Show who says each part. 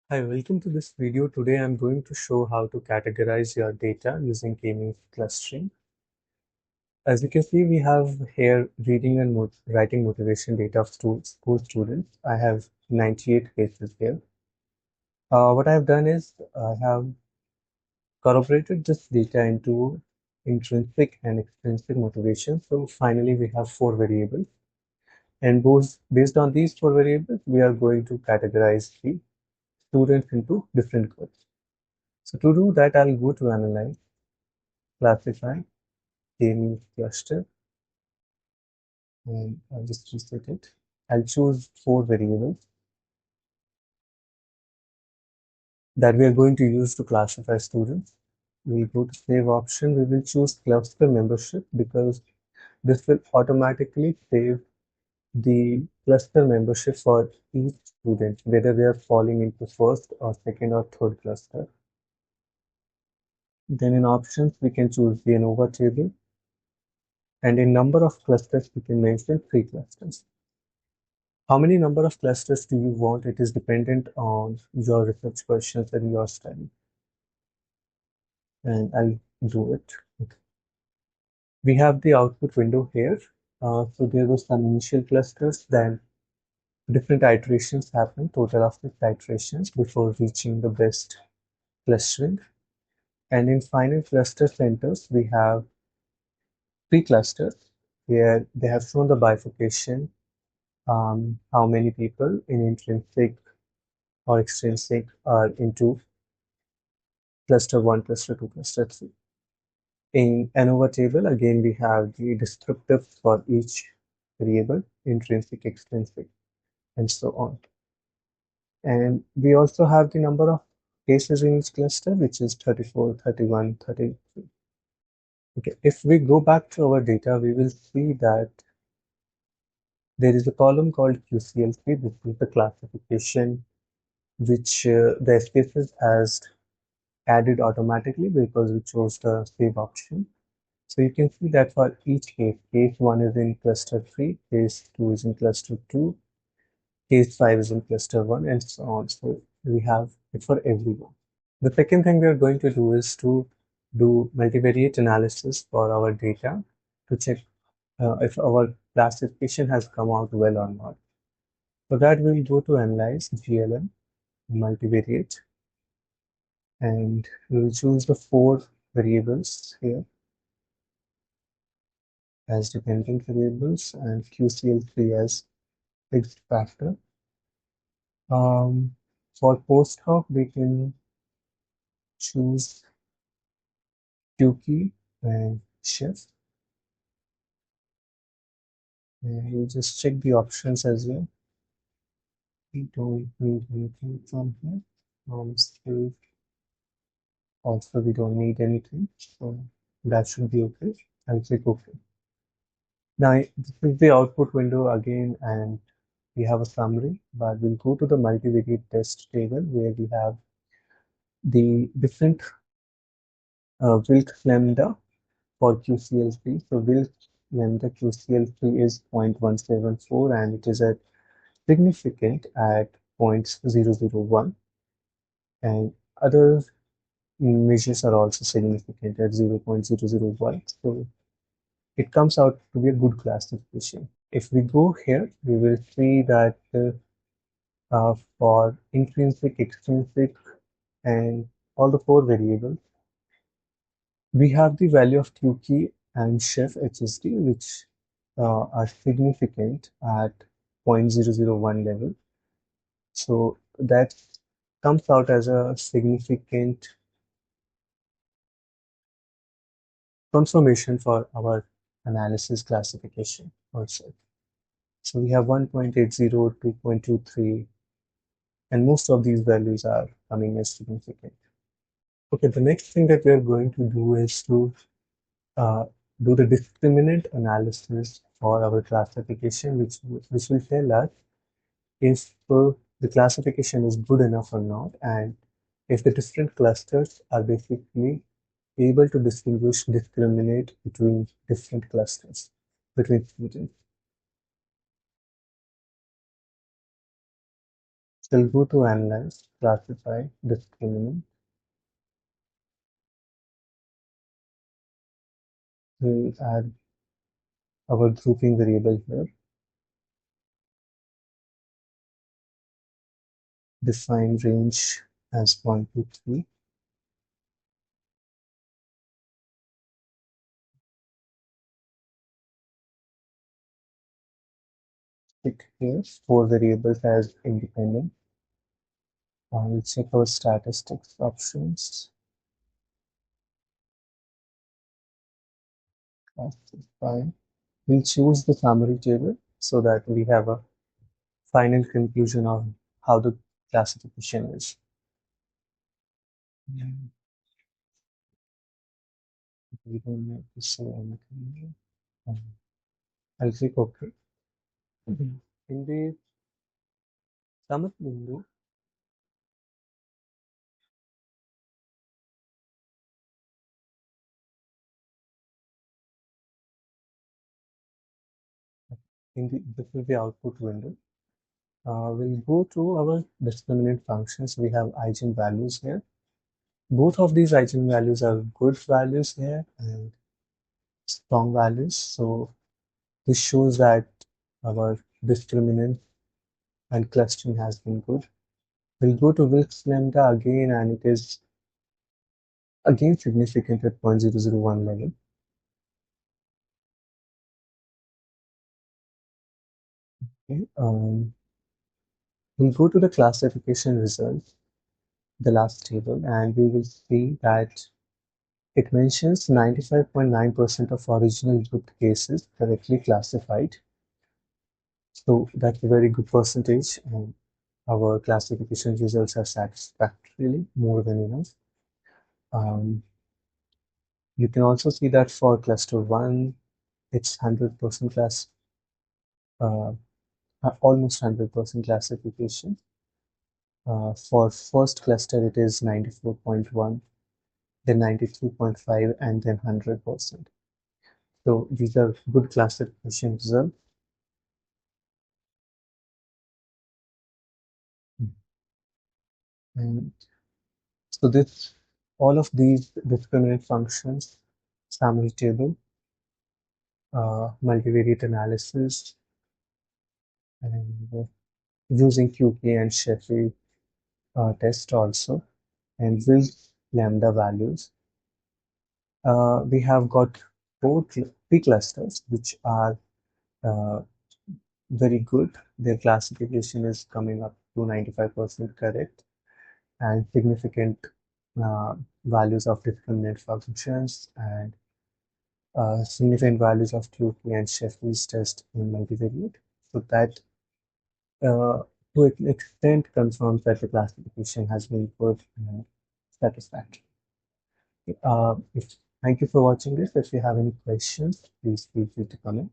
Speaker 1: Hi, welcome to this video. Today I'm going to show how to categorize your data using K-Means clustering. As you can see, we have here reading and writing motivation data of school students. I have 98 cases here. What I've done is I have corroborated this data into intrinsic and extrinsic motivation. So finally, we have 4 variables. And based on these 4 variables, we are going to categorize the students into different groups. So to do that, I'll go to Analyze, Classify, K-Means Cluster, and I'll just reset it. I'll choose 4 variables that we are going to use to classify students. We'll go to Save option. We will choose Cluster Membership because this will automatically save the cluster membership for each student, whether they are falling into first or second or third cluster. Then in options, we can choose the ANOVA table, and in number of clusters, we can mention 3 clusters. How many number of clusters do you want? It is dependent on your research questions and your study. And I'll do it. Okay. We have the output window here. So there were some initial clusters, then different iterations happen, total of 6 iterations before reaching the best clustering. And in final cluster centers, we have 3 clusters where they have shown the bifurcation, how many people in intrinsic or extrinsic are into cluster 1, cluster 2, cluster 3. In ANOVA table, again, we have the descriptives for each variable, intrinsic, extrinsic, and so on. And we also have the number of cases in each cluster, which is 34, 31, 33. Okay, if we go back to our data, we will see that there is a column called QCLC. This is the classification which the SPSS has added automatically because we chose the save option. So you can see that for each case 1 is in cluster 3, case 2 is in cluster 2, case 5 is in cluster 1, and so on. So we have it for everyone. The second thing we are going to do is to do multivariate analysis for our data to check if our classification has come out well or not. For that, we'll go to Analyze, GLM, multivariate, and we'll choose the 4 variables here as dependent variables and QCL3 as fixed factor. For post-hoc, we can choose Tukey and Scheffé, and we'll just check the options as well. We don't need anything from here. Still, also we don't need anything, so that should be okay. I'll click OK. Now this is the output window again, and we have a summary, but we'll go to the multivariate test table where we have the different Wilks Lambda for QCL3. So Wilks Lambda QCL3 is 0.174 and it is at significant at 0.001, and other measures are also significant at 0.001. So it comes out to be a good classification. If we go here, we will see that for intrinsic, extrinsic, and all the 4 variables, we have the value of Tukey and Scheffé HSD, which are significant at 0.001 level. So that comes out as a significant confirmation for our analysis classification also. So we have 1.80, 2.23, and most of these values are coming as significant. Okay, the next thing that we are going to do is to do the discriminant analysis for our classification, which will tell us if the classification is good enough or not, and if the different clusters are basically able to discriminate between different clusters, between students. So we'll go to analyze, classify, discriminant. We'll add our grouping variable here. Define range as 1 to 3. Pick here 4 variables as independent. We'll check our statistics options. Classify. We'll choose the summary table so that we have a final conclusion on how the classification is. We don't need to say anything here. I'll click OK. In the summary window, this is the output window. We'll go to our discriminant functions. We have eigenvalues here. Both of these eigenvalues are good values here and strong values. So this shows that our discriminant and clustering has been good. We'll go to Wilks Lambda again, and it is again significant at 0.001 level. Okay, we'll go to the classification result, the last table, and we will see that it mentions 95.9% of original grouped cases correctly classified. So that's a very good percentage, and our classification results are satisfactorily more than enough. You can also see that for cluster 1, it's 100% class, almost 100% classification. For first cluster, it is 94.1, then 93.5, and then 100%. So these are good classification results. And so all of these discriminant functions, summary table, multivariate analysis, and using Tukey and Scheffé test also, and Wilks Lambda values. We have got three clusters which are very good. Their classification is coming up to 95% correct, and significant values of discriminant functions and significant values of Tukey and Scheffé's test in multivariate. So that to an extent confirms that the classification has been good and satisfactory. Thank you for watching this. If you have any questions, please feel free to comment.